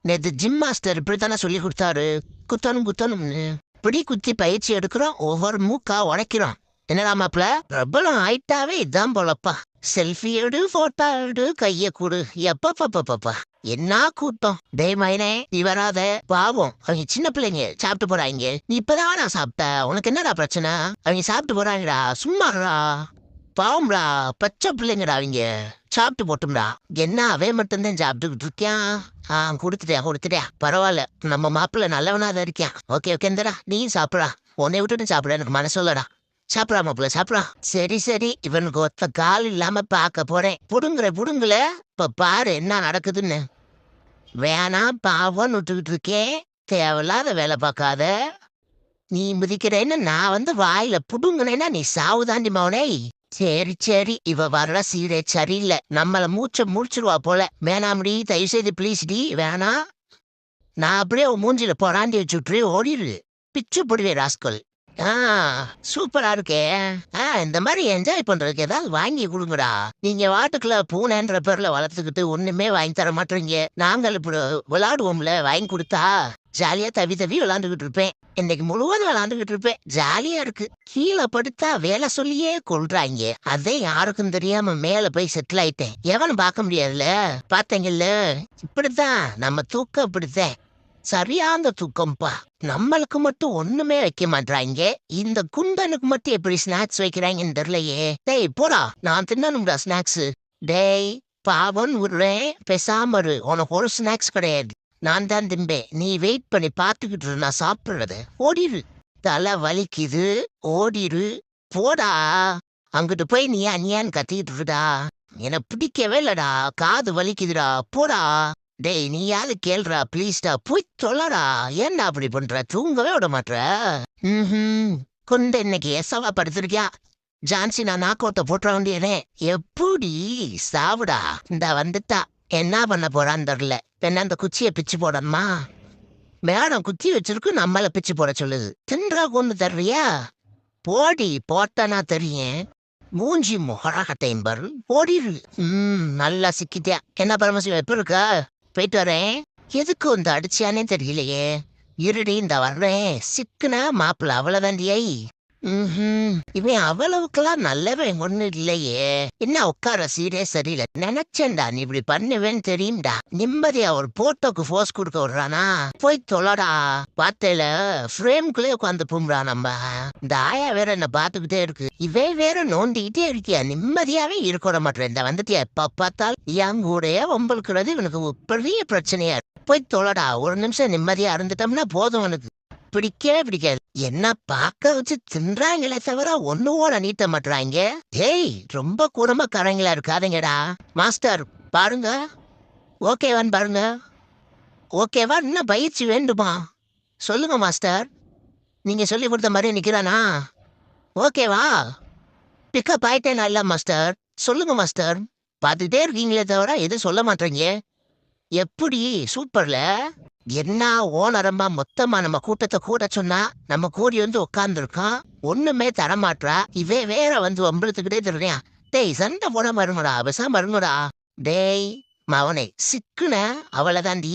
நேத்து gym master இப்படித்தானே சொல்லி கொடுத்தாரு. குத்தணும்னு இப்படி குத்தி பயிற்சி எடுக்கிறோம், ஒவ்வொரு மூக்கா உடைக்கிறோம். என்னடா மாப்ள, பிரபலம் ஆயிட்டாவே இதான் போலப்பா. செல்ஃபி எடு, போட்டோ எடு, கைய கூடு, எப்பப்பப்பப்பா என்ன கூட்டம். டே மைனே, நீ வராத, பாவம் அவங்க சின்ன பிள்ளைங்க சாப்பிட்டு போறாங்க. நீ இப்பதான் நான் சாப்பிட்ட, உனக்கு என்னடா பிரச்சனை? அவங்க சாப்பிட்டு போறாங்கடா, சும்மாடா. பாவம்டா, பச்சை பிள்ளைங்கடா அவங்க, சாப்பிட்டு போட்டும்டா. என்ன அவன் மட்டும்தான் சாப்பிட்டுக்கிட்டு இருக்கியான். கொடுத்துட்டேன் பரவாயில்ல. நம்ம மாப்பிள்ள நல்லவனா தான் இருக்கியான். ஓகே இந்தடா, நீயும் சாப்பிடா. உன்னை விட்டுட்டு சாப்பிட எனக்கு மனசுலடா. சாப்பிடா மாப்பிள்ள, சாப்பிடா. சரி, இவனுக்கு ஒத்த கால் இல்லாம பார்க்க போறேன். புடுங்கல. இப்ப பாரு என்ன நடக்குதுன்னு. வேணாம் பாவம்னு விட்டுக்கிட்டு இருக்கேன். தேவையில்லாத வேலை பார்க்காத. நீ மிதிக்கிறேன்னு நான் வாயில புடுங்கினேன்னா நீ சாவுதாண்டி மவனே. சரி, இவ வர்ற சீரே சரியில்லை. நம்மள முடிச்சிருவா போல. வேணாம்டி, தயவு செய்து ப்ளீஸ் டி, வேணாம். நான் அப்படியே மூஞ்சில பொறாண்டி வச்சுட்டு ஓடிடு. பிச்சு போடுவே ராஸ்கல். சூப்பரா இருக்கே. இந்த மாதிரி என்ஜாய் பண்றதுக்கு ஏதாவது வாங்கி கொடுங்கடா. நீங்க வாட்டுக்குள்ள பூனைன்ற பேர்ல வளர்த்துக்கிட்டு ஒண்ணுமே வாங்கி தர மாட்டீங்க. நாங்கள் இப்படி விளையாடுவோம்ல, வாங்கி கொடுத்தா ஜாலியா தவி விளையாண்டுகிட்டு இருப்பேன். இன்னைக்கு முழுவதும் விளையாண்டுகிட்டு இருப்பேன். ஜாலியா இருக்கு. கீழே படுத்தா வேலை சொல்லியே கொள்றாங்க. அதே யாருக்கும் தெரியாம மேல போய் செட்டில் ஆயிட்டேன். எவனும் பார்க்க முடியாதுல்ல. பாத்தீங்கல்ல, இப்படித்தான் நம்ம தூக்கம். இப்படித்தான் சரியான தூக்கம்பா. நம்மளுக்கு மட்டும் ஒண்ணுமே வைக்க மாட்டாங்க. இந்த குண்டனுக்கு மட்டும் எப்படி ஸ்நாக்ஸ் வைக்கிறாங்கன்னு தெரியலையே. டேய் போடா, நான் தின்னணும்டா ஸ்நாக்ஸ். டேய் பாவம் விடுறேன், பேசாம இரு. உனக்கு ஒரு ஸ்நாக்ஸ் கிடையாது, நான் தான் திம்பேன். நீ வெயிட் பண்ணி பார்த்துக்கிட்டு நான் சாப்பிடுறது. ஓடிரு. தலை வலிக்குது, ஓடிரு. போடா, அங்கிட்டு போய் நீ அநியான்னு கத்திக்கிட்டு இருடா. எனக்கு பிடிக்கவே இல்லடா, காது வலிக்குதுடா. போடா. டேய் நீயாவது கேள்றா ப்ளீஸ்டா, போய் சொல்லடா. ஏன்டா அப்படி பண்ற? தூங்கவே விட மாட்ற. கொண்டு இன்னைக்கு எசவா படுத்திருக்கியா? ஜான்சி நான் நாக்கோட்ட போட்டுற வேண்டியனே. எப்படி சாவுடா. இந்த வந்துட்டா. என்ன பண்ண போறான்னு தெரியல. என்ன அந்த குச்சியை பிச்சு போடணுமா? மேடம் குச்சி வச்சிருக்கு, நம்மள பிச்சு போட சொல்லுது. தின்றா கொண்டு தர்றியா? போடி, போட்டனா தெரியும். மூஞ்சி மொகராகட்டையும் பாரு. ஓடிரு. நல்லா சிக்கிட்டியா. என்ன பரமசிவம் எப்படி இருக்கா? போயிட்டு வரேன். எதுக்கு வந்து அடிச்சியானே தெரியலையே. இருடி, இந்த வர்றேன். சிக்குனா மாப்பிள்ள அவ்வளவுதாண்டியை. இவன் அவ்வளவுக்கெல்லாம் நல்லவன் ஒண்ணு இல்லையே. என்ன உட்கார சீரே சரியில்லை. நினைச்சேன்டா நீ இப்படி பண்ணுவேன்னு தெரியும்டா. நிம்மதியா ஒரு போட்டோக்கு போஸ் கொடுக்க விடுறானா? போய் தொலைடா. பார்த்தேல, ஃப்ரேம்குள்ளே உட்காந்து பூம்புறா. நம்ம இந்த ஆயா வேற என்ன பாத்துக்கிட்டே இருக்கு. இவே வேற நோண்டிக்கிட்டே இருக்கியா. நிம்மதியாவே இருக்க மாட்டேன். இந்த வந்துட்டியா, எப்ப பார்த்தால் என் கூடயே வம்பளுக்குறது இவனுக்கு பெரிய பிரச்சனையா. போய் தொலைடா. ஒரு நிமிஷம் நிம்மதியா இருந்துட்டோம்னா போதும். எனக்கு பிடிக்காது. என்ன பார்க்க வச்சு தின்றாங்களே தவிர ஒண்ணுவோட நீட்ட மாட்டுறாங்க. டேய் ரொம்ப கூடமா கரைங்களா இருக்காதீங்கடா. மாஸ்டர் பாருங்க, ஓகேவான்னு பாருங்க. ஓகேவா? இன்னும் பயிற்சி வேண்டுமா? சொல்லுங்க மாஸ்டர். நீங்க சொல்லி கொடுத்த மாதிரி நிக்கிறானா? ஓகேவா? பிக்கப் ஆயிட்டேனா? இல்ல மாஸ்டர். சொல்லுங்க மாஸ்டர். பார்த்துட்டே இருக்கீங்களே தவிர எதுவும் சொல்ல மாட்டேங்க. எப்படி? சூப்பர்ல. என்ன ஓனரம்மா மொத்தமா நம்ம கூட்டத்தை கூட சொன்னா நம்ம கூடி உட்கார்ந்துருக்கான். ஒண்ணுமே தரமாட்டா. இவே வேற வம்பளத்துக்கிட்டே தெரியா. டேய் சண்டை போட மருங்கடா, பெசா மருங்கடா. டேய் மவனை சிக்குன அவ்வளவுதாண்டி,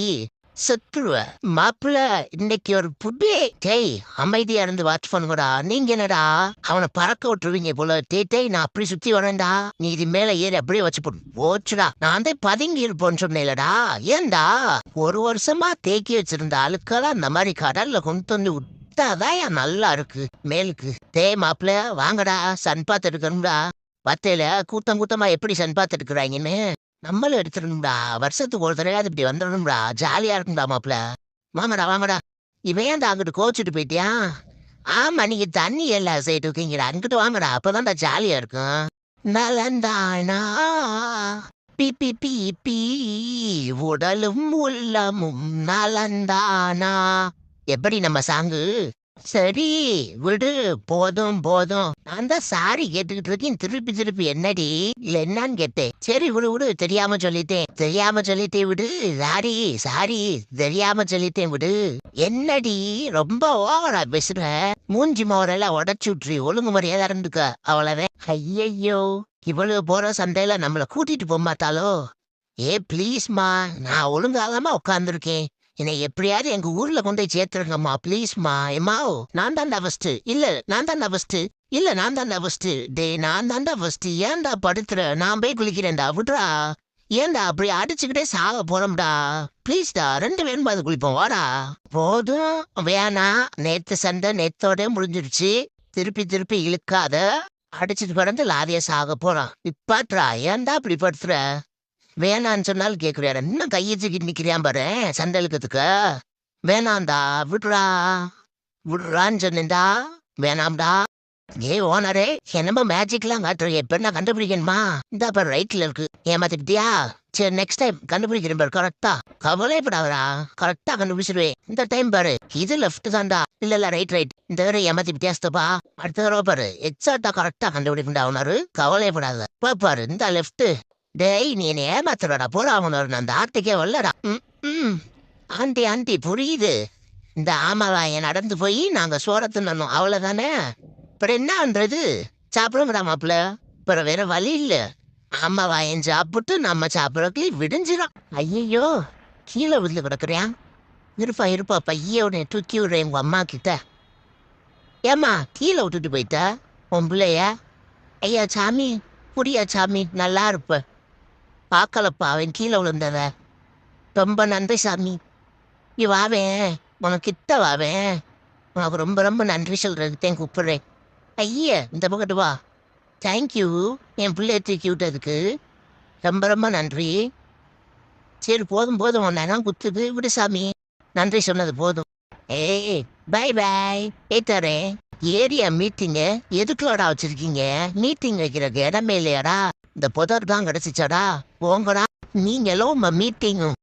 செத்துருவ. மாப்பிள்ள இன்னைக்கு ஒரு புட்டி. டேய் அமைதியா இருந்து வாட்ச் பண்ணுங்கடா. நீங்க என்னடா அவனை பறக்க விட்டுருவீங்க போல. டேய் நான் அப்படி சுத்தி வரேன்டா. நீ இது மேல ஏறி அப்படியே வச்சு போடு. போச்சுடா. நான் தான் பதுங்கி இருப்போன்னு சொன்னேன்லடா. ஏன்டா ஒரு வருஷமா தேக்கி வச்சிருந்த ஆளுக்கெல்லாம் இந்த மாதிரி கடல்ல கொண்டு வந்து விட்டாதான் நல்லா இருக்கு மேலுக்கு. டேய் மாப்பிள்ள வாங்கடா, சன் பார்த்து எடுக்கணும்டா. பத்தையில கூட்டமா எப்படி சன் பார்த்து எடுக்கிறாங்கன்னு நம்மளும் எடுத்துடணும்டா. வருஷத்துக்கு ஒரு தடவையாவது இப்படி வந்துடணும்டா. ஜாலியா இருக்கும்டா மாப்பிள்ள. வாங்கடா. இவன் ஏன்டா அங்கிட்டு கோச்சிட்டு போயிட்டியா? ஆமா, நீங்க தண்ணி எல்லாம் சைட்டு இருக்கீங்கடா. அங்கிட்டு வாங்கடா, அப்பதான்டா ஜாலியா இருக்கும். நலந்தானா பி பி பி பி உடலும் உள்ளமும் நலந்தானா. எப்படி நம்ம சாங்கு? சரி விடு, போதும். நான் தான் சாரி கேட்டுக்கிட்டு இருக்கேன். திருப்பி என்னடி இல்ல என்னன்னு கேட்டேன். சரி விடு, தெரியாம சொல்லிட்டேன் விடு. சாரி தெரியாம சொல்லிட்டேன் விடு. என்னடி ரொம்ப ஓவரா பேசுற? மூஞ்சி மோரெல்லாம் உடச்சு விட்டுரு. ஒழுங்கு மரியாதை இருந்துக்க, அவ்வளவுதான். ஐயையோ, இவ்வளவு போற சண்டையில நம்மள கூட்டிட்டு போக மாட்டாளோ? ஏ ப்ளீஸ்மா, நான் ஒழுங்காதாமா உட்காந்துருக்கேன். என்னை எப்படியாவது எங்க ஊர்ல கொண்டு போய் சேர்த்துருங்கம்மா ப்ளீஸ்மா எம்மா நான் தான்டா ஃபர்ஸ்ட் இல்ல நான் தான்டா ஃபர்ஸ்ட் இல்ல நான் தான்டா ஃபர்ஸ்ட் டேய் நான் தான்டா ஃபர்ஸ்ட் ஏன்டா படுத்துற நான் போய் குளிக்கிறேன்டா விட்றா ஏன்டா அப்படி அடிச்சுக்கிட்டே சாக போறோம்டா ப்ளீஸ்டா 2 பேரும் பார்த்து குளிப்போம் வாடா போதும் வேணா நேத்து சண்டை நேத்தோட முடிஞ்சிருச்சு திருப்பி திருப்பி இழுக்காத அடிச்சிட்டு பறந்து லாரியா சாக போறான் இப்பாட்றா ஏன்டா அப்படி படுத்துற வேணான்னு சொன்னாலும் கேக்குறாரு இன்னும் கையை தூக்கிட்டு நிக்கிறியான் பாரு சண்டை இழுக்கிறதுக்கு வேணாம்டா விடுறா விடுறான்னு சொன்னேன்டா வேணாம்டா ஏ ஓனரே என்னமோ மேஜிக்லாம் காட்டுறீங்க எப்ப நான் கண்டுபிடிக்கணுமா இந்த பாரு ரைட்ல இருக்கு ஏமாத்திட்டியா சரி நெக்ஸ்ட் டைம் கண்டுபிடிக்கிறேன் பாரு கரெக்டா கவலைப்படாதடா கரெக்டா கண்டுபிடிச்சிருவேன் இந்த டைம் பாரு இது லெஃப்ட் தான்டா இல்ல ரைட் இந்த தடவை ஏமாத்தி வித்தியாசத்தப்பா அடுத்த தடவை பாரு எக்ஸாக்டா கரெக்டா கண்டுபிடிக்கண்டா ஓனரு கவலைப்படாத பாரு இந்த லெஃப்ட் டேய் நீ என்ன ஏமாத்துறடா போடா ஓனர் அந்த ஆட்டுக்கே வரலடா ஆண்டி ஆண்டி புரியுது இந்த ஆமாவாய நடந்து போய் நாங்க சோரத்துன்னு அவ்வளவுதானே அப்புறம் என்ன பண்றது சாப்பிடுறா மாப்பிள்ள அப்புறம் வேற வழி இல்ல அம்மா வாயன் சாப்பிட்டு நம்ம சாப்பிடறதுக்கு விடிஞ்சிடும் ஐயோ கீழே விழுந்து கிடக்குறியா இருப்பா பையோட தூக்கி விடுறேன் உங்க அம்மா கிட்ட ஏம்மா கீழே விட்டுட்டு போயிட்ட உன் பிள்ளைய ஐயா சாமி புரியா சாமி நல்லா இருப்ப பார்க்கலப்பா அவன் கீழே விழுந்தவ ரொம்ப நன்றி சாமி நீ வாவேன் உனக்கு கிட்ட வாவேன் உனக்கு ரொம்ப ரொம்ப நன்றி சொல்றதுக்கு கூப்பிடுறேன் ஐயா இந்த பக்கத்து வா தேங்க்யூ என் பிள்ளைய தூக்கி விட்டதுக்கு ரொம்ப ரொம்ப நன்றி சரி போதும் உன்னெல்லாம் குத்துது விடு சாமி நன்றி சொன்னது போதும் ஏய் பாய் ஏத்தாரேன் ஏரியா மீட்டிங்கு எதுக்குலடா வச்சிருக்கீங்க மீட்டிங் வைக்கிறதுக்கு இடமே இல்லையாடா இந்த புதர் தான் கிடைச்சிச்சாடா போங்கடா நீங்களும் மீட்டிங்கும்